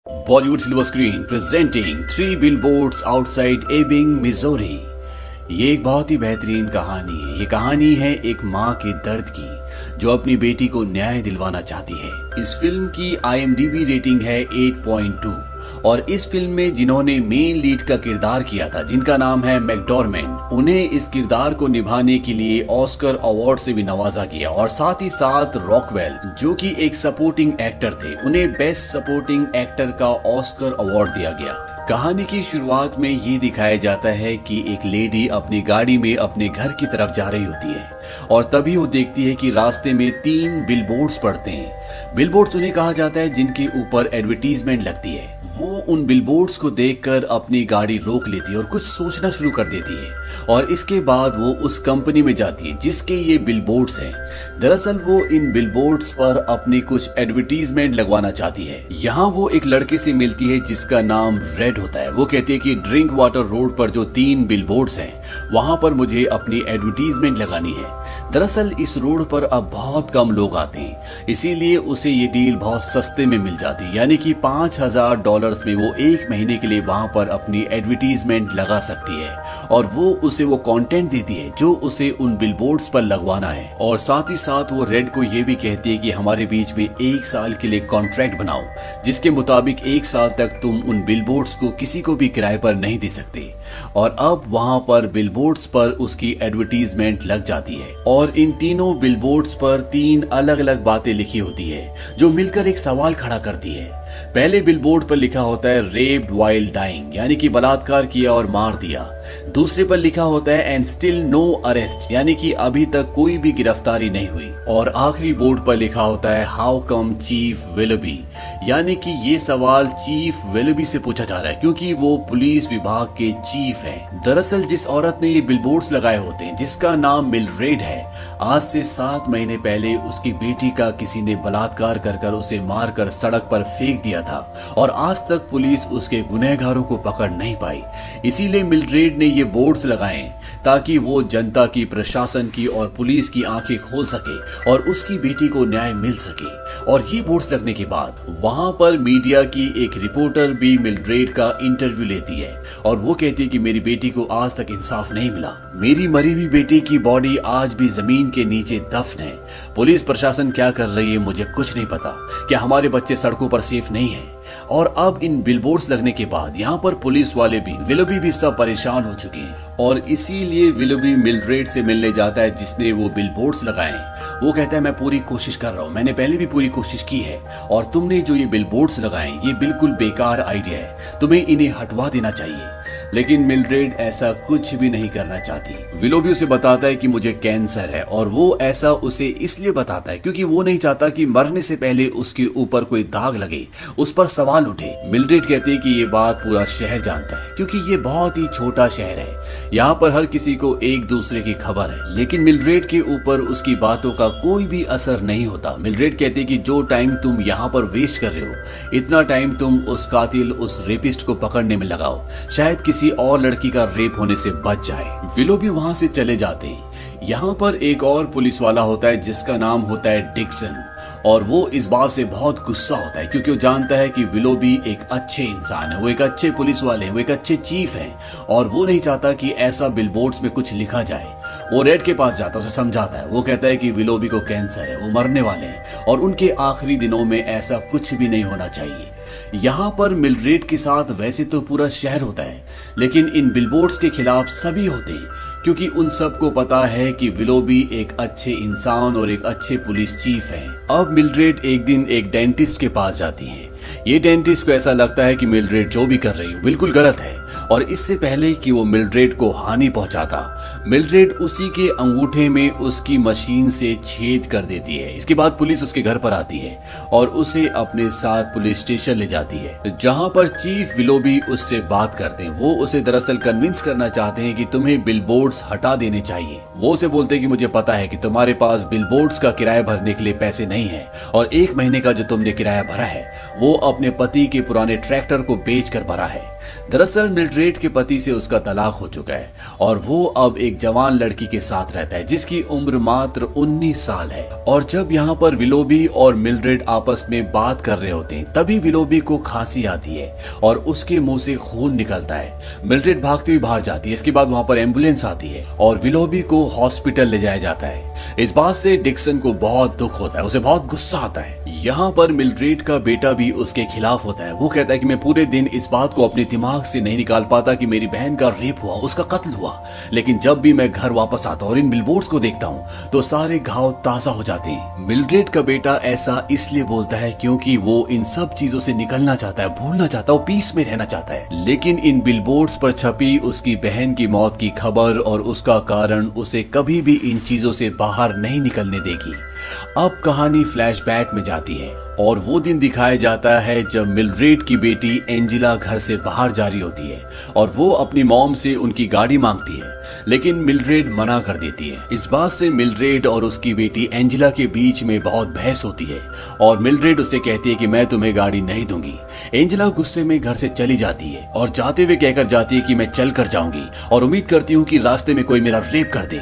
Bollywood Silver Screen presenting Three Billboards Outside Ebbing, Missouri। ये एक बहुत ही बेहतरीन कहानी है। ये कहानी है एक माँ के दर्द की जो अपनी बेटी को न्याय दिलवाना चाहती है। इस फिल्म की IMDb रेटिंग है 8.2 और इस फिल्म में जिन्होंने मेन लीड का किरदार किया था, जिनका नाम है मैकडॉर्मेंट, उन्हें इस किरदार को निभाने के लिए ऑस्कर अवार्ड से भी नवाजा गया और साथ ही साथ रॉकवेल जो कि एक सपोर्टिंग एक्टर थे, उन्हें बेस्ट सपोर्टिंग एक्टर का ऑस्कर अवार्ड दिया गया। कहानी की शुरुआत में ये दिखाया जाता है कि एक लेडी अपनी गाड़ी में अपने घर की तरफ जा रही होती है और तभी वो देखती है कि रास्ते में 3 बिलबोर्ड्स पड़ते हैं। बिलबोर्ड्स उन्हें कहा जाता है जिनके ऊपर एडवर्टीजमेंट लगती है। वो उन बिलबोर्ड्स को देखकर अपनी गाड़ी रोक लेती है और कुछ सोचना शुरू कर देती है और इसके बाद वो उस कंपनी में जाती है जिसके ये बिलबोर्ड्स हैं। दरअसल वो इन बिलबोर्ड्स पर अपनी कुछ एडवर्टीजमेंट लगवाना चाहती है। यहाँ वो एक लड़के से मिलती है जिसका नाम रेड होता है। वो कहती है कि ड्रिंक वाटर रोड पर जो 3 बिलबोर्ड्स हैं वहां पर मुझे अपनी एडवर्टीजमेंट लगानी है। दरअसल इस रोड पर अब बहुत कम लोग आते हैं, इसीलिए उसे ये डील बहुत सस्ते में मिल जाती है, यानी कि $5000 में वो 1 महीने के लिए वहां पर अपनी एडवर्टीजमेंट लगा सकती है और वो उसे वो कंटेंट देती है जो उसे उन बिलबोर्ड्स पर लगवाना है। और साथ ही साथ वो रेड को ये भी कहती है कि हमारे बीच में 1 साल के लिए कॉन्ट्रैक्ट बनाओ जिसके मुताबिक 1 साल तक तुम उन बिलबोर्ड्स को किसी को भी किराए पर नहीं दे सकते। और अब वहां पर बिलबोर्ड्स पर उसकी एडवर्टीजमेंट लग जाती है और इन तीनों बिलबोर्ड्स पर 3 अलग अलग बातें लिखी होती है जो मिलकर एक सवाल खड़ा करती है। पहले बिलबोर्ड पर लिखा होता है रेप्ड व्हाइल डाइंग, यानी कि बलात्कार किया और मार दिया। दूसरे पर लिखा होता है एंड स्टिल नो अरेस्ट, यानी कि अभी तक कोई भी गिरफ्तारी नहीं हुई। और आखिरी बोर्ड पर लिखा होता है हाउ कम चीफ विलोबी, यानी कि ये सवाल चीफ विलोबी से पूछा जा रहा है क्योंकि वो पुलिस विभाग के चीफ हैं। दरअसल जिस औरत ने ये बिलबोर्ड्स लगाए होते हैं जिसका नाम मिलड्रेड है, आज से 7 महीने पहले उसकी बेटी का किसी ने बलात्कार कर उसे मारकर सड़क पर फेंक दिया था और आज तक पुलिस उसके गुनहगारों को पकड़ नहीं पाई। इसीलिए मिलड्रेड ने ये बोर्ड्स लगाए ताकि वो जनता की, प्रशासन की और पुलिस की आंखें खोल सके और उसकी बेटी को न्याय मिल सके। और ये बोर्ड्स लगने के बाद वहां पर मीडिया की एक रिपोर्टर भी मिलड्रेड का इंटरव्यू लेती है और वो कहती है कि मेरी बेटी को आज तक इंसाफ नहीं मिला। मेरी मरी हुई बेटी की बॉडी आज भी जमीन के नीचे दफन है। पुलिस प्रशासन क्या कर रही है मुझे कुछ नहीं पता। क्या हमारे बच्चे सड़कों पर सेफ नहीं है? और अब इन बिलबोर्ड्स लगने के बाद यहाँ पर पुलिस वाले भी, विलोबी भी सब परेशान हो चुके हैं और इसीलिए विलोबी मिलड्रेड से मिलने जाता है जिसने वो बिलबोर्ड्स लगाए हैं। वो कहता है मैं पूरी कोशिश कर रहा हूँ, मैंने पहले भी पूरी कोशिश की है और तुमने जो ये बिलबोर्ड्स लगाए ये बिल्कुल बेकार आइडिया है, तुम्हें इन्हें हटवा देना चाहिए। लेकिन मिलड्रेड ऐसा कुछ भी नहीं करना चाहती। विलोबी उसे बताता है कि मुझे कैंसर है और वो ऐसा उसे इसलिए बताता है क्योंकि वो नहीं चाहता कि मरने से पहले उसके ऊपर कोई दाग लगे, उस पर सवाल उठे। मिलड्रेड कहती है कि ये बात पूरा शहर जानता है क्योंकि ये बहुत ही छोटा शहर है, यहाँ पर हर किसी को एक दूसरे की खबर है। लेकिन मिलड्रेड के ऊपर उसकी बातों का कोई भी असर नहीं होता। मिलड्रेड कहती है कि जो टाइम तुम यहाँ पर वेस्ट कर रहे हो, इतना टाइम तुम उस कातिल, उस रेपिस्ट को पकड़ने में लगाओ, शायद किसी और लड़की का रेप होने से बच जाए। विलोबी वहां से चले जाते हैं। यहाँ पर एक और पुलिस वाला होता है जिसका नाम होता है डिक्सन और वो इस बात से बहुत गुस्सा होता है क्योंकि वो जानता है कि विलोबी एक अच्छे इंसान है, वो एक अच्छे पुलिस वाले हैं, वो एक अच्छे चीफ हैं और वो नहीं चाहता कि ऐसा बिलबोर्ड्स में कुछ लिखा जाए। वो रेड के पास जाता है, उसे समझाता है। वो कहता है कि विलोबी को कैंसर है, वो मरने वाले हैं और उनके आखिरी दिनों में ऐसा कुछ भी नहीं होना चाहिए। यहाँ पर मिलड्रेड के साथ वैसे तो पूरा शहर होता है लेकिन इन बिलबोर्ड्स के खिलाफ सभी होते हैं क्योंकि उन सबको पता है कि विलोबी एक अच्छे इंसान और एक अच्छे पुलिस चीफ है। अब मिलड्रेड एक दिन एक डेंटिस्ट के पास जाती है। ये डेंटिस्ट को ऐसा लगता है कि मिलड्रेड जो भी कर रही है बिल्कुल गलत है और इससे पहले कि वो मिलड्रेड को हानि पहुंचाता, मिलड्रेड उसी के अंगूठे में उसकी मशीन से छेद कर देती है। इसके बाद पुलिस उसके घर पर आती है और उसे अपने साथ पुलिस स्टेशन ले जाती है जहां पर चीफ विलोबी उससे बात करते हैं। वो उसे दरअसल कन्विंस करना चाहते हैं कि तुम्हें बिलबोर्ड्स हटा देने चाहिए। वो उसे बोलते हैं कि मुझे पता है कि तुम्हारे पास बिलबोर्ड्स का किराया भरने के लिए पैसे नहीं है और 1 महीने का जो तुमने किराया भरा है वो अपने पति के पुराने ट्रैक्टर को बेच कर भरा है। दरअसल मिल्ड्रेड के पति से उसका तलाक हो चुका है और वो अब एक जवान लड़की के साथ रहता है जिसकी उम्र मात्र 19 साल है। और जब यहाँ पर विलोबी और मिल्ड्रेड आपस में बात कर रहे होते हैं तभी विलोबी को खांसी आती है और उसके मुंह से खून निकलता है। मिल्ड्रेड भागती हुई बाहर जाती है। इसके बाद वहाँ पर एम्बुलेंस आती है और विलोबी को हॉस्पिटल ले जाया जाता है। इस बात से डिक्सन को बहुत दुख होता है, उसे बहुत गुस्सा आता है। यहाँ पर मिल्ड्रेड का बेटा भी उसके खिलाफ होता है। वो कहता है कि मैं पूरे दिन इस बात को अपने दिमाग से नहीं निकाल पाता कि मेरी बहन का रेप हुआ, उसका कत्ल हुआ, लेकिन जब भी मैं घर वापस आता और इन बिलबोर्ड्स को देखता हूँ तो सारे घाव ताजा हो जाते हैं। मिल्ड्रेड का बेटा ऐसा इसलिए बोलता है क्योंकि वो इन सब चीजों से निकलना चाहता है, भूलना चाहता है, वो पीस में रहना चाहता है। लेकिन इन बिलबोर्ड्स पर छपी उसकी बहन की मौत की खबर और उसका कारण उसे कभी भी इन चीजों से बाहर नहीं निकलने देगी। अब कहानी फ्लैशबैक में जाती है और वो दिन दिखाया जाता है जब मिल्ड्रेड की बेटी एंजेला घर से बाहर जा रही होती है और वो अपनी मॉम से उनकी गाड़ी मांगती है, लेकिन मिल्ड्रेड मना कर देती है। इस बात से मिल्ड्रेड और उसकी बेटी एंजेला के बीच में बहुत बहस होती है और मिल्ड्रेड उसे कहती है कि मैं तुम्हें गाड़ी नहीं दूंगी। एंजेला गुस्से में घर से चली जाती है और जाते हुए कहकर जाती है कि मैं चल कर जाऊंगी और उम्मीद करती हूँ कि रास्ते में कोई मेरा रेप कर दे।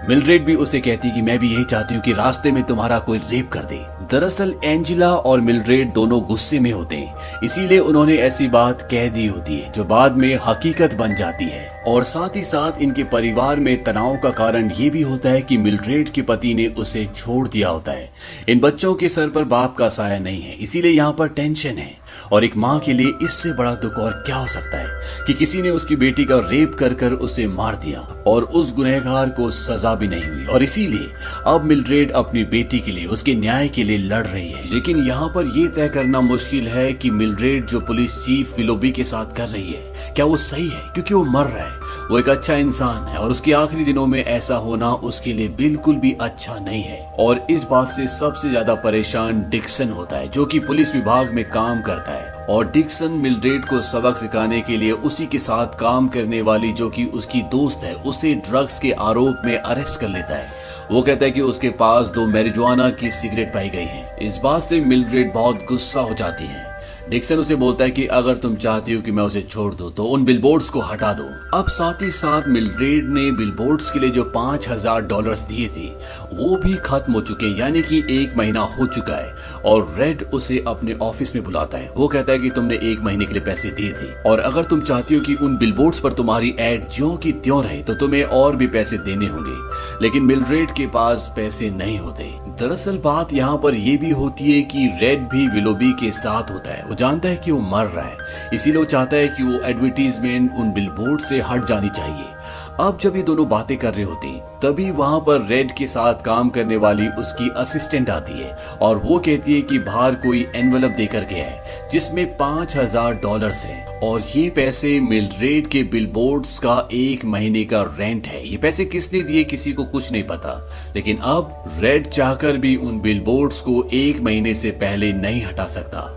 मिल्ड्रेड भी उसे कहती है कि मैं भी यही चाहती हूँ कि रास्ते में तुम्हारा कोई रेप कर दे। दरअसल एंजेला और मिल्ड्रेड दोनों गुस्से में होते हैं, इसीलिए उन्होंने ऐसी बात कह दी होती है जो बाद में हकीकत बन जाती है। और साथ ही साथ इनके परिवार में तनाव का कारण ये भी होता है कि मिल्ड्रेड के पति ने उसे छोड़ दिया होता है। इन बच्चों के सर पर बाप का साया नहीं है, इसीलिए यहाँ पर टेंशन है। और एक माँ के लिए इससे बड़ा दुख और क्या हो सकता है कि किसी ने उसकी बेटी का रेप कर कर उसे मार दिया और उस गुनहगार को सजा भी नहीं हुई। और इसीलिए अब मिल्ड्रेड अपनी बेटी के लिए, उसके न्याय के लिए लड़ रही है। लेकिन यहाँ पर यह तय करना मुश्किल है कि मिल्ड्रेड जो पुलिस चीफ विलोबी के साथ कर रही है क्या वो सही है, क्योंकि वो मर रहा है, वो एक अच्छा इंसान है और उसके आखिरी दिनों में ऐसा होना उसके लिए बिल्कुल भी अच्छा नहीं है। और इस बात से सबसे ज्यादा परेशान डिक्सन होता है जो कि पुलिस विभाग में काम करता है। और डिक्सन मिल्ड्रेड को सबक सिखाने के लिए उसी के साथ काम करने वाली जो कि उसकी दोस्त है उसे ड्रग्स के आरोप में अरेस्ट कर लेता है। वो कहता है कि उसके पास 2 मैरिजुआना की सिगरेट पाई गई है। इस बात से मिल्ड्रेड बहुत गुस्सा हो जाती है। डिक्सन उसे बोलता है कि अगर तुम चाहती हो कि मैं उसे छोड़ दूं तो उन बिलबोर्ड्स को हटा दो। अब साथ ही साथ मिल्ड्रेड ने बिलबोर्ड्स के लिए जो $5000 दिए थे वो भी खत्म हो चुके हैं, यानी कि 1 महीना हो चुका है। और रेड उसे अपने ऑफिस में बुलाता है। वो कहता है कि तुमने 1 महीने के लिए पैसे दिए थे और अगर तुम चाहती हो कि उन बिलबोर्ड्स पर तुम्हारी एड ज्यों की त्यों रहे तो तुम्हें और भी पैसे देने होंगे। लेकिन मिल्ड्रेड के पास पैसे नहीं होते। दरअसल बात यहाँ पर यह भी होती है कि रेड भी विलोबी के साथ होता है। वो जानता है कि वो मर रहा है, इसीलिए वो चाहता है कि वो एडवर्टीजमेंट उन बिलबोर्ड से हट जानी चाहिए। अब जब ये दोनों बातें कर रहे होते हैं तभी वहां पर रेड के साथ काम करने वाली उसकी असिस्टेंट आती है और वो कहती है कि बाहर कोई एनवेलप देकर गया है जिसमें $5000 है और ये पैसे मिल्ड्रेड के बिलबोर्ड्स का 1 महीने का रेंट है। ये पैसे किसने दिए किसी को कुछ नहीं पता, लेकिन अब रेड चाहकर भी उन बिलबोर्ड्स को 1 महीने से पहले नहीं हटा सकता।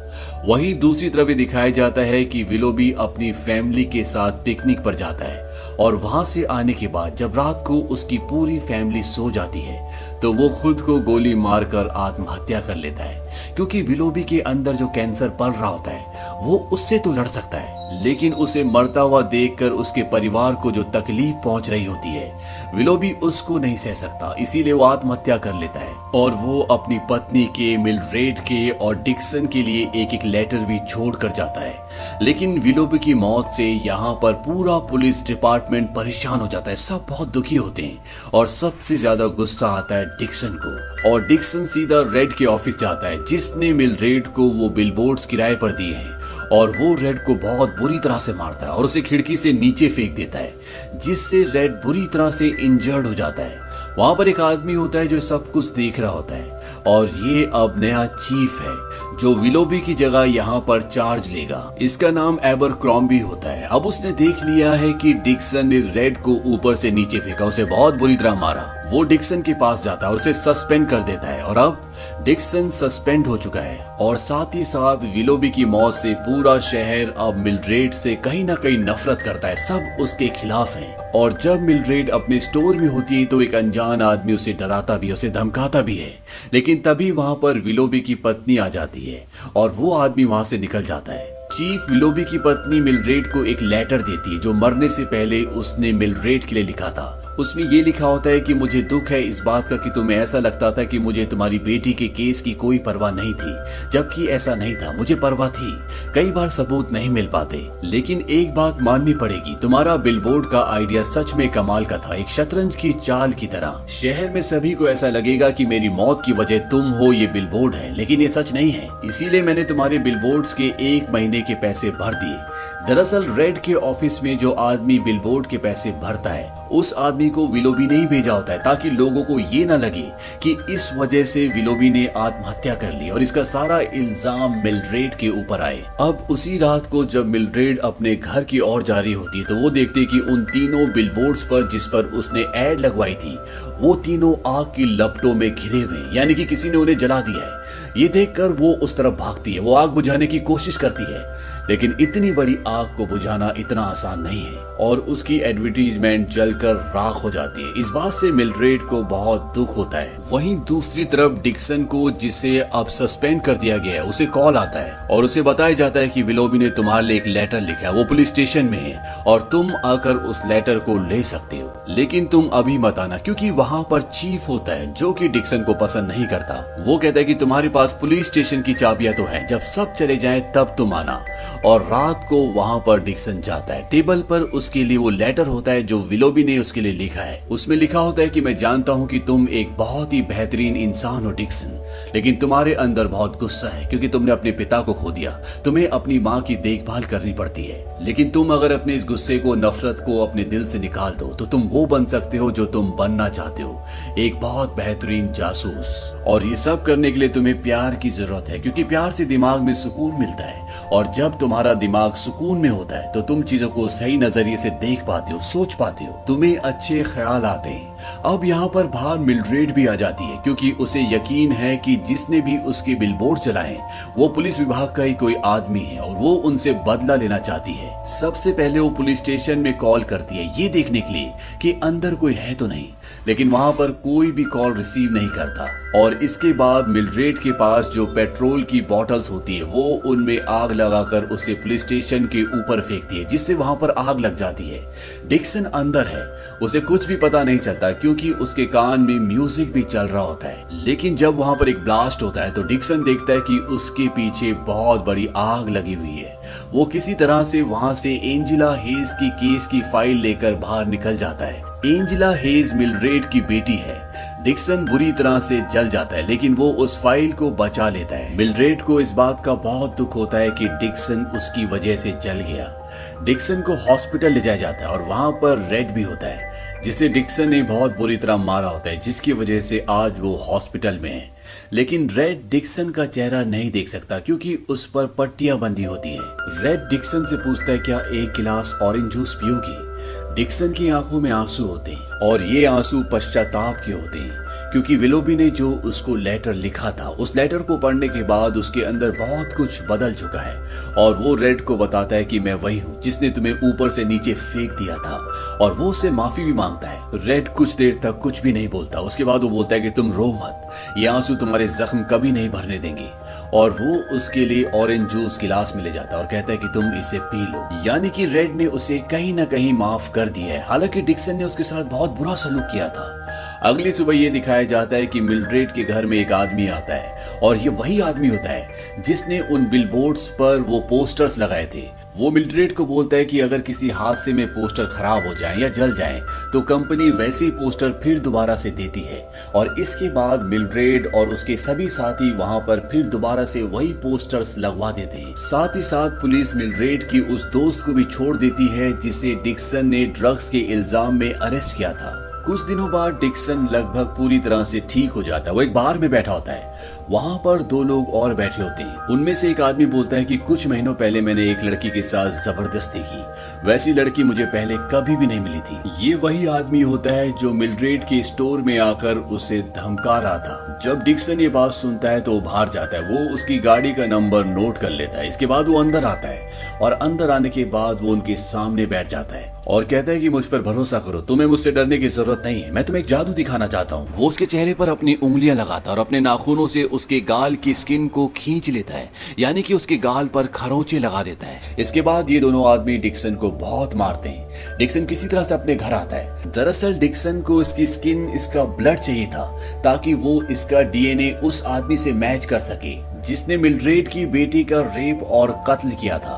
वहीं दूसरी तरफ ये दिखाया जाता है कि विलोबी अपनी फैमिली के साथ पिकनिक पर जाता है और वहां से आने के बाद जब रात को उसकी पूरी फैमिली सो जाती है तो वो खुद को गोली मारकर आत्महत्या कर लेता है, क्योंकि विलोबी के अंदर जो कैंसर पल रहा होता है वो उससे तो लड़ सकता है, लेकिन उसे मरता हुआ देखकर उसके परिवार को जो तकलीफ पहुंच रही होती है विलोबी उसको नहीं सह सकता, इसीलिए वो आत्महत्या कर लेता है। और वो अपनी पत्नी के, मिल्ड्रेड के और डिक्सन के लिए एक लेटर भी छोड़ कर जाता है। लेकिन विलोबी की मौत से यहाँ पर पूरा पुलिस डिपार्टमेंट परेशान हो जाता है, सब बहुत दुखी होते हैं और सबसे ज्यादा गुस्सा आता है डिक्सन को। और डिक्सन सीधा रेड के ऑफिस जाता है जिसने मिल्ड्रेड को वो बिलबोर्ड्स किराए पर दिए हैं और वो रेड को बहुत बुरी तरह से मारता है और उसे खिड़की से नीचे फेंक देता है जिससे रेड बुरी तरह से इंजर्ड हो जाता है। वहां पर एक आदमी होता है जो सब कुछ देख रहा होता है और ये अब नया चीफ है जो विलोबी की जगह यहाँ पर चार्ज लेगा। इसका नाम एबरक्रॉम्बी होता है। अब उसने देख लिया है कि डिक्सन ने रेड को ऊपर से नीचे फेंका, उसे बहुत बुरी तरह मारा। वो डिक्सन के पास जाता है और उसे सस्पेंड कर देता है और अब डिक्सन सस्पेंड हो चुका है। और साथ ही साथ विलोबी की मौत से पूरा शहर अब मिल्ड्रेड से कहीं ना कहीं नफरत करता है, सब उसके खिलाफ हैं। और जब मिल्ड्रेड अपने स्टोर में होती है तो एक अनजान आदमी उसे डराता भी, उसे धमकाता भी है, लेकिन तभी वहां पर विलोबी की पत्नी आ जाती है और वो आदमी वहां से निकल जाता है। चीफ विलोबी की पत्नी मिलड्रेड को एक लेटर देती है जो मरने से पहले उसने मिलड्रेड के लिए लिखा था। उसमें ये लिखा होता है कि मुझे दुख है इस बात का कि तुम्हें ऐसा लगता था कि मुझे तुम्हारी बेटी के केस की कोई परवाह नहीं थी, जबकि ऐसा नहीं था, मुझे परवाह थी। कई बार सबूत नहीं मिल पाते, लेकिन एक बात माननी पड़ेगी, तुम्हारा बिलबोर्ड का आइडिया सच में कमाल का था, एक शतरंज की चाल की तरह। शहर में सभी को ऐसा लगेगा कि मेरी मौत की वजह तुम हो, ये बिलबोर्ड है, लेकिन ये सच नहीं है। इसीलिए मैंने तुम्हारे बिलबोर्ड्स के 1 महीने के पैसे भर दिए। दरअसल रेड के ऑफिस में जो आदमी बिलबोर्ड के पैसे भरता है, उस आदमी को विलोबी ने ही भेजा होता है ताकि लोगों को ये ना लगे कि इस वजह से विलोबी ने आत्महत्या कर ली और इसका सारा इल्जाम मिलड्रेड के ऊपर आए। अब उसी रात को जब मिलड्रेड अपने घर की ओर जा रही होती है तो वो देखती कि उन तीनों बिलबोर्ड्स पर जिस पर उसने एड लगवाई थी वो तीनों आग की लपटों में घिरे हुए, यानी कि किसी ने उन्हें जला दिया है। ये देखकर वो उस तरफ भागती है, वो आग बुझाने की कोशिश करती है, लेकिन इतनी बड़ी आग को बुझाना इतना आसान नहीं है और उसकी एडवर्टीजमेंट जलकर राख हो जाती है। इस बात से मिलड्रेड को बहुत दुख होता है। वहीं दूसरी तरफ डिक्सन को, जिसे अब सस्पेंड कर दिया गया है, उसे कॉल आता है और उसे बताया जाता है कि विलोबी ने तुम्हारे लिए एक लेटर लिखा है, वो पुलिस स्टेशन में है और तुम आकर उस लेटर को ले सकते हो, लेकिन तुम अभी मत आना क्योंकि वहाँ पर चीफ होता है जो कि डिक्सन को पसंद नहीं करता। वो कहता है कि तुम्हारे पास पुलिस स्टेशन की चाबियां तो है, जब सब चले जाएं तब तुम आना। और रात को वहाँ पर डिक्सन जाता है। टेबल पर उसके लिए वो लेटर होता है जो विलोबी ने उसके लिए लिखा है। उसमें लिखा होता है कि मैं जानता हूँ कि तुम एक बहुत ही बेहतरीन इंसान हो डिक्सन, लेकिन तुम्हारे अंदर बहुत गुस्सा है क्योंकि तुमने अपने पिता को खो दिया। तुम्हें अपनी माँ की देखभाल करनी पड़ती है, लेकिन तुम अगर अपने इस गुस्से को, नफरत को अपने दिल से निकाल दो तो तुम वो बन सकते हो जो तुम बनना चाहते हो, एक बहुत बेहतरीन जासूस। और ये सब करने के लिए तुम्हें प्यार की जरूरत है क्योंकि प्यार से दिमाग में सुकून मिलता है और जब तुम्हारा दिमाग सुकून में होता है तो तुम चीजों को सही नजरिए से देख पाते हो, सोच पाते हो, तुम्हें अच्छे ख्याल आते हैं। अब यहाँ पर बाहर मिलड्रेड भी आ जाती है क्योंकि उसे यकीन है कि जिसने भी उसके बिलबोर्ड चलाए वो पुलिस विभाग का ही कोई आदमी है और वो उनसे बदला लेना चाहती है। सबसे पहले वो पुलिस स्टेशन में कॉल करती है ये देखने के लिए कि अंदर कोई है तो नहीं, लेकिन वहां पर कोई भी कॉल रिसीव नहीं करता। और इसके बाद मिलड्रेड के पास जो पेट्रोल की बॉटल्स होती है वो उनमें आग लगाकर उसे पुलिस स्टेशन के ऊपर फेंकती है, जिससे वहां पर आग लग जाती है। डिक्सन अंदर है, उसे कुछ भी पता नहीं चलता क्योंकि उसके कान में म्यूजिक भी चल रहा होता है। लेकिन जब वहां पर एक ब्लास्ट होता है तो डिक्सन देखता है कि उसके पीछे बहुत बड़ी आग लगी हुई है। वो किसी तरह से वहां से एंजेला हेज की केस की फाइल लेकर बाहर निकल जाता है। एंजेला हेज मिलड्रेड की बेटी है। डिक्सन बुरी तरह से जल जाता है लेकिन वो उस फाइल को बचा लेता है। मिलड्रेड को इस बात का बहुत दुख होता है कि डिक्सन उसकी वजह से जल गया। डिक्सन को हॉस्पिटल ले जाया जाता है और वहां पर रेड भी होता है जिसे डिक्सन ने बहुत बुरी तरह मारा होता है, जिसकी वजह से आज वो हॉस्पिटल में है। लेकिन रेड डिक्सन का चेहरा नहीं देख सकता क्योंकि उस पर पट्टियां बंधी होती है। रेड डिक्सन से पूछता है क्या एक गिलास ऑरेंज जूस पियोगी? डिक्सन की आंखों में आंसू होते हैं और ये आंसू पश्चाताप के होते हैं क्योंकि विलोबी ने जो उसको लेटर लिखा था, उस लेटर को पढ़ने के बाद उसके अंदर बहुत कुछ बदल चुका है और वो रेड को बताता है कि मैं वही हूँ जिसने तुम्हें ऊपर से नीचे फेंक दिया था और वो उससे माफी भी मांगता है। रेड कुछ देर तक कुछ भी नहीं बोलता, उसके बाद वो बोलता है कि तुम रो मत, ये आंसू तुम्हारे जख्म कभी नहीं भरने देंगे। और वो उसके लिए ऑरेंज जूस गिलास में ले जाता है और कहता है कि तुम इसे पी लो। यानी कि रेड ने उसे कहीं ना कहीं माफ कर दिया है, हालांकि डिक्सन ने उसके साथ बहुत बुरा सलूक किया था। अगली सुबह ये दिखाया जाता है कि मिलड्रेड के घर में एक आदमी आता है और ये वही आदमी होता है जिसने उन बिलबोर्ड्स पर वो पोस्टर्स लगाए थे। वो मिलड्रेड को बोलता है कि अगर किसी हादसे में पोस्टर खराब हो जाए या जल जाए तो कंपनी वैसे ही पोस्टर फिर दोबारा से देती है। और इसके बाद मिलड्रेड और उसके सभी साथी वहां पर फिर दोबारा से वही पोस्टर्स लगवा देते हैं। साथ ही साथ पुलिस मिलड्रेड की उस दोस्त को भी छोड़ देती है जिसे डिक्सन ने ड्रग्स के इल्जाम में अरेस्ट किया था। कुछ दिनों बाद डिक्सन लगभग पूरी तरह से ठीक हो जाता है। वो एक बार में बैठा होता है, वहां पर दो लोग और बैठे होते हैं। उनमें से एक आदमी बोलता है कि कुछ महीनों पहले मैंने एक लड़की के साथ जबरदस्ती की, वैसी लड़की मुझे पहले कभी भी नहीं मिली थी। ये वही आदमी होता है जो मिलड्रेड के स्टोर में आकर उसे धमका रहा था। जब डिक्सन ये बात सुनता है तो वो बाहर जाता है, वो उसकी गाड़ी का नंबर नोट कर लेता है। इसके बाद वो अंदर आता है और अंदर आने के बाद वो उनके सामने बैठ जाता है और कहता है कि मुझ पर भरोसा करो, तुम्हें मुझसे डरने की जरूरत नहीं है, मैं तुम्हें एक जादू दिखाना चाहता हूँ। वो उसके चेहरे पर अपनी उंगलियां लगाता है और अपने नाखूनों से उसके गाल की स्किन को खींच लेता है, यानी कि उसके गाल पर खरोंचे लगा देता है। इसके बाद ये दोनों आदमी डिक्सन को बहुत मारते हैं। डिक्सन किसी तरह से अपने घर आता है। दरअसल डिक्सन को इसकी स्किन, इसका ब्लड चाहिए था ताकि वो इसका डीएनए उस आदमी से मैच कर सके जिसने मिल्ड्रेड की बेटी का रेप और कत्ल किया था।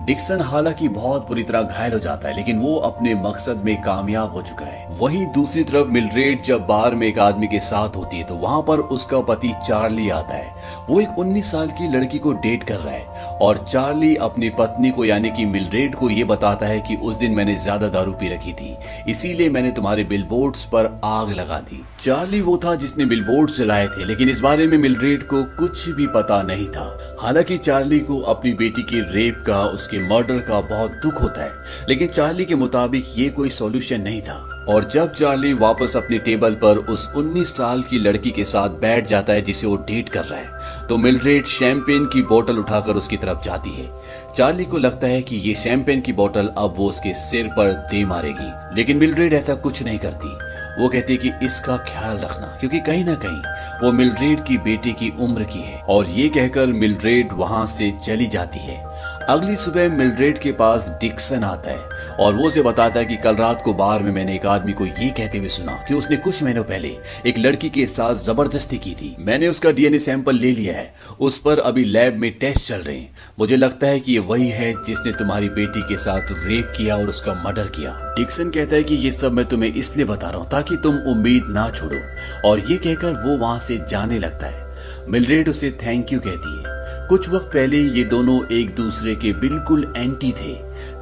डिक्सन हालांकि बहुत बुरी तरह घायल हो जाता है, लेकिन वो अपने मकसद में कामयाब हो चुका है। वहीं दूसरी तरफ मिल्ड्रेड जब बार में एक आदमी के साथ होती है तो वहां पर उसका पति चार्ली आता है। वो एक 19 साल की लड़की को डेट कर रहा है और चार्ली अपनी पत्नी को यानी कि मिल्ड्रेड को ये बताता है कि उस दिन मैंने ज्यादा दारू पी रखी थी, इसीलिए मैंने तुम्हारे बिलबोर्ड्स पर आग लगा दी। चार्ली वो था जिसने बिलबोर्ड्स जलाए थे, लेकिन इस बारे में मिल्ड्रेड को कुछ भी पता नहीं था। हालांकि चार्ली को अपनी बेटी के रेप का, उसके मर्डर का बहुत दुख होता है, लेकिन चार्ली के मुताबिक ये कोई सॉल्यूशन नहीं था। और जब चार्ली वापस अपनी टेबल पर उस 19 साल की लड़की के साथ बैठ जाता है जिसे वो डेट कर रहा है, तो मिल्ड्रेड शैंपेन की बोतल उठाकर उसकी तरफ जाती है। चार्ली को लगता है कि ये शैंपेन की बोतल अब वो उसके सिर पर दे मारेगी, लेकिन मिल्ड्रेड ऐसा कुछ नहीं करती। वो कहती है कि इसका ख्याल रखना, क्योंकि कहीं ना कहीं वो मिल्ड्रेड की बेटी की उम्र की है। और ये कहकर मिल्ड्रेड वहां से चली जाती है। अगली सुबह मिल्ड्रेड के पास डिक्सन आता है और वो उसे बताता है कि कल रात को बार में मैंने एक आदमी को ये कहते हुए सुना कि उसने कुछ महीनों पहले एक लड़की के साथ जबरदस्ती की थी। मैंने उसका डीएनए सैंपल ले लिया है, उस पर अभी लैब में टेस्ट चल रहे हैं। मुझे लगता है कि ये वही है जिसने तुम्हारी बेटी के साथ रेप किया और उसका मर्डर किया। डिक्सन कहता है कि ये सब मैं तुम्हें इसलिए बता रहा हूँ ताकि तुम उम्मीद ना छोड़ो, और ये कहकर वो वहां से जाने लगता है। मिल्ड्रेड उसे थैंक यू कहती है। कुछ वक्त पहले ये दोनों एक दूसरे के बिल्कुल एंटी थे।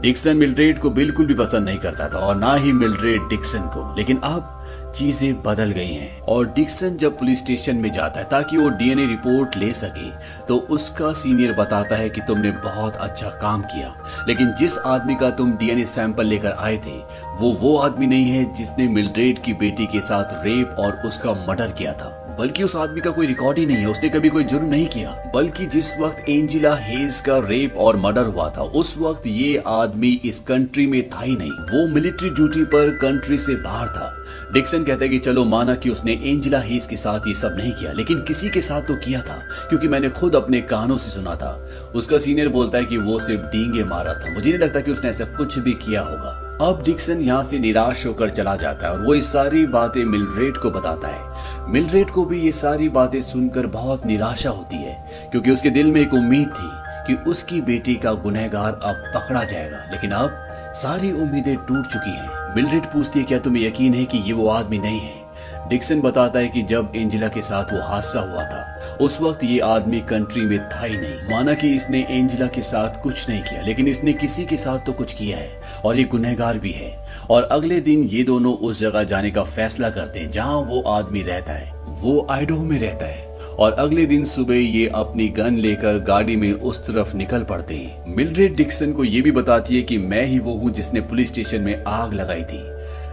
डिक्सन मिल्ड्रेड को बिल्कुल भी पसंद नहीं करता था और ना ही मिल्ड्रेड डिक्सन को, लेकिन अब चीजें बदल गई हैं। और डिक्सन जब पुलिस स्टेशन में जाता है ताकि वो डीएनए रिपोर्ट ले सके, तो उसका सीनियर बताता है कि तुमने बहुत अच्छा काम किया, लेकिन जिस आदमी का तुम डीएनए सैंपल लेकर आए थे वो आदमी नहीं है जिसने मिल्ड्रेड की बेटी के साथ रेप और उसका मर्डर किया था। बल्कि उस आदमी का कोई रिकॉर्ड ही नहीं है, उसने कभी कोई जुर्म नहीं किया। बल्कि जिस वक्त एंजेला हेज का रेप और मर्डर हुआ था उस वक्त ये आदमी इस कंट्री में था ही नहीं, वो मिलिट्री ड्यूटी पर कंट्री से बाहर था। डिक्सन कहता है कि चलो माना कि उसने एंजेला हेज के साथ ये सब नहीं किया, लेकिन किसी के साथ तो किया था, क्योंकि मैंने खुद अपने कानों से सुना था। उसका सीनियर बोलता है कि वो सिर्फ डींगे मारा था, मुझे नहीं लगता कि उसने ऐसा कुछ भी किया होगा। अब डिक्सन यहाँ से निराश होकर चला जाता है और वो ये सारी बातें मिल्ड्रेड को बताता है। मिल्ड्रेड को भी ये सारी बातें सुनकर बहुत निराशा होती है, क्योंकि उसके दिल में एक उम्मीद थी कि उसकी बेटी का गुनहगार अब पकड़ा जाएगा, लेकिन अब सारी उम्मीदें टूट चुकी हैं। मिल्ड्रेड पूछती है क्या तुम्हें यकीन है कि ये वो आदमी नहीं है? डिक्सन बताता है कि जब एंजेला के साथ वो हादसा हुआ था उस वक्त ये आदमी कंट्री में था ही नहीं। माना कि इसने एंजेला के साथ कुछ नहीं किया, लेकिन इसने किसी के साथ तो कुछ किया है और ये गुनहगार भी है। और अगले दिन ये दोनों उस जगह जाने का फैसला करते हैं जहां वो आदमी रहता है। वो आइडाहो में रहता है और अगले दिन सुबह ये अपनी गन लेकर गाड़ी में उस तरफ निकल पड़ते हैं। मिल्ड्रेड डिक्सन को ये भी बताती है कि मैं ही वो हूँ जिसने पुलिस स्टेशन में आग लगाई थी।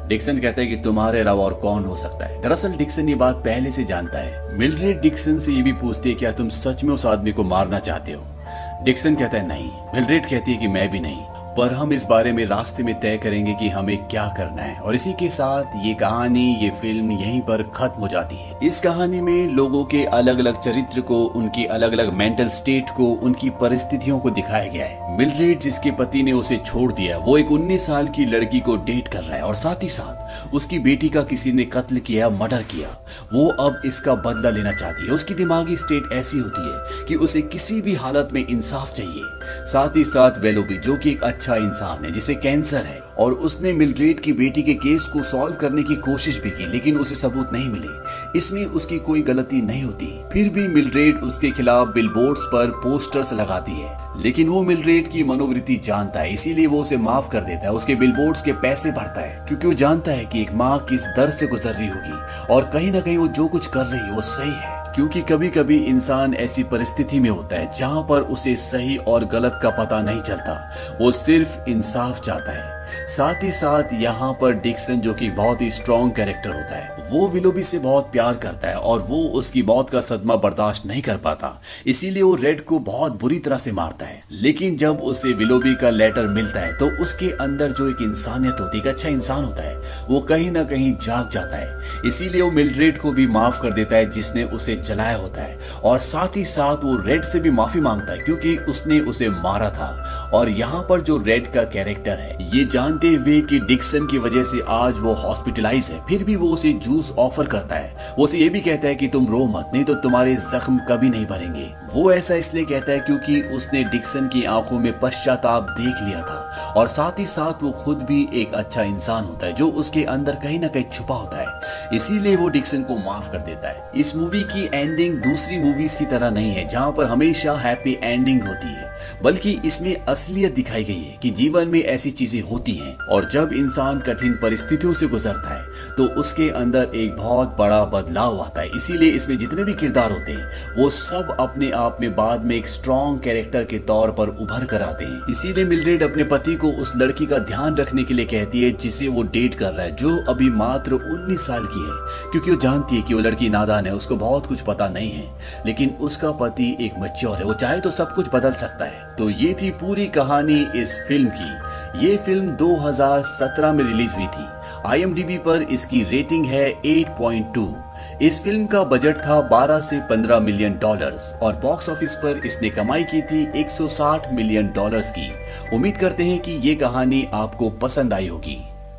डिक्सन कहता है कि तुम्हारे अलावा और कौन हो सकता है। दरअसल डिक्सन ये बात पहले से जानता है। मिल्ड्रेड डिक्सन से ये भी पूछती है क्या तुम सच में उस आदमी को मारना चाहते हो? डिक्सन कहता है नहीं। मिल्ड्रेड कहती है कि मैं भी नहीं, पर हम इस बारे में रास्ते में तय करेंगे कि हमें क्या करना है। और इसी के साथ ये कहानी, ये फिल्म यहीं पर खत्म हो जाती है। इस कहानी में लोगों के अलग अलग चरित्र को, उनकी अलग अलग मेंटल स्टेट को, उनकी परिस्थितियों को दिखाया गया है। मिल्ड्रेड जिसके पति ने उसे छोड़ दिया, वो एक 19 साल की लड़की को डेट कर रहा है और साथ ही साथ उसकी बेटी का किसी ने कत्ल किया, मर्डर किया। वो अब इसका बदला लेना चाहती है। उसकी दिमागी स्टेट ऐसी होती है कि उसे किसी भी हालत में इंसाफ चाहिए। साथ ही साथ वेलोबी जो कि एक अच्छा इंसान है, जिसे कैंसर है, और उसने मिल्ड्रेड की बेटी के केस को सॉल्व करने की कोशिश भी की, लेकिन उसे सबूत नहीं मिले। इसमें उसकी कोई गलती नहीं होती। फिर भी मिल्ड्रेड उसके खिलाफ बिलबोर्ड्स पर पोस्टर्स लगाती है, लेकिन वो मिल्ड्रेड की मनोवृत्ति जानता है, इसीलिए वो उसे माफ कर देता है। उसके बिलबोर्ड्स के पैसे भरता है, क्योंकि वो जानता है कि एक माँ किस दर्द से गुजर रही होगी और कहीं ना कहीं वो जो कुछ कर रही है वो सही है। क्योंकि कभी कभी इंसान ऐसी परिस्थिति में होता है जहां पर उसे सही और गलत का पता नहीं चलता, वो सिर्फ इंसाफ चाहता है। साथ ही साथ यहाँ पर डिक्सन जो कि बहुत ही स्ट्रॉन्ग कैरेक्टर होता है, वो विलोबी से बहुत प्यार करता है और वो उसकी मौत का सदमा बर्दाश्त नहीं कर पाता, इसीलिए वो रेड को बहुत बुरी तरह से मारता है। लेकिन जब उसे विलोबी का लेटर मिलता है तो उसके अंदर जो एक इंसानियत होती है, एक अच्छा इंसान होता है, वो कहीं ना कहीं जाग जाता है। इसीलिए वो मिल्ड्रेड को भी माफ कर देता है जिसने उसे जलाया होता है, और साथ ही साथ वो रेड से भी माफी मांगता है क्योंकि उसने उसे मारा था। और यहाँ पर जो रेड का कैरेक्टर है, ये जानते हुए कि डिक्सन की वजह से आज वो हॉस्पिटलाइज है, फिर भी वो उसे जूस ऑफर करता है। वो उसे ये भी कहता है कि तुम रो मत, नहीं तो तुम्हारे जख्म कभी नहीं भरेंगे। वो ऐसा इसलिए कहता है क्योंकि उसने डिक्सन की आंखों में पश्चाताप देख लिया था, और साथ ही साथ वो खुद भी एक अच्छा इंसान होता है जो उसके अंदर कहीं ना कहीं छुपा होता है, इसीलिए वो डिक्सन को माफ कर देता है। इस मूवी की एंडिंग दूसरी मूवीज की तरह नहीं है जहां पर हमेशा हैप्पी एंडिंग होती है, बल्कि इसमें असलियत दिखाई गई है कि जीवन में ऐसी चीजें होती हैं, और जब इंसान कठिन परिस्थितियों से गुजरता है तो उसके अंदर एक बहुत बड़ा बदलाव आता है। इसीलिए इसमें जितने भी किरदार होते हैं वो सब अपने आप में बाद में एक स्ट्रॉन्ग कैरेक्टर के तौर पर उभर कर आते हैं। इसीलिए मिल्ड्रेड अपने पति को उस लड़की का ध्यान रखने के लिए कहती है जिसे वो डेट कर रहा है, जो अभी मात्र 19 साल की है, क्योंकि वो जानती है कि वो लड़की नादान है, उसको बहुत कुछ पता नहीं है। लेकिन उसका पति एक मैच्योर है, वो चाहे तो सब कुछ बदल सकता है। तो ये थी पूरी कहानी इस फिल्म की। ये फिल्म 2017 में रिलीज हुई थी। IMDb पर इसकी रेटिंग है 8.2। इस फिल्म का बजट था 12 से 15 मिलियन डॉलर्स और बॉक्स ऑफिस पर इसने कमाई की थी 160 मिलियन डॉलर्स की। उम्मीद करते हैं कि ये कहानी आपको पसंद आई होगी।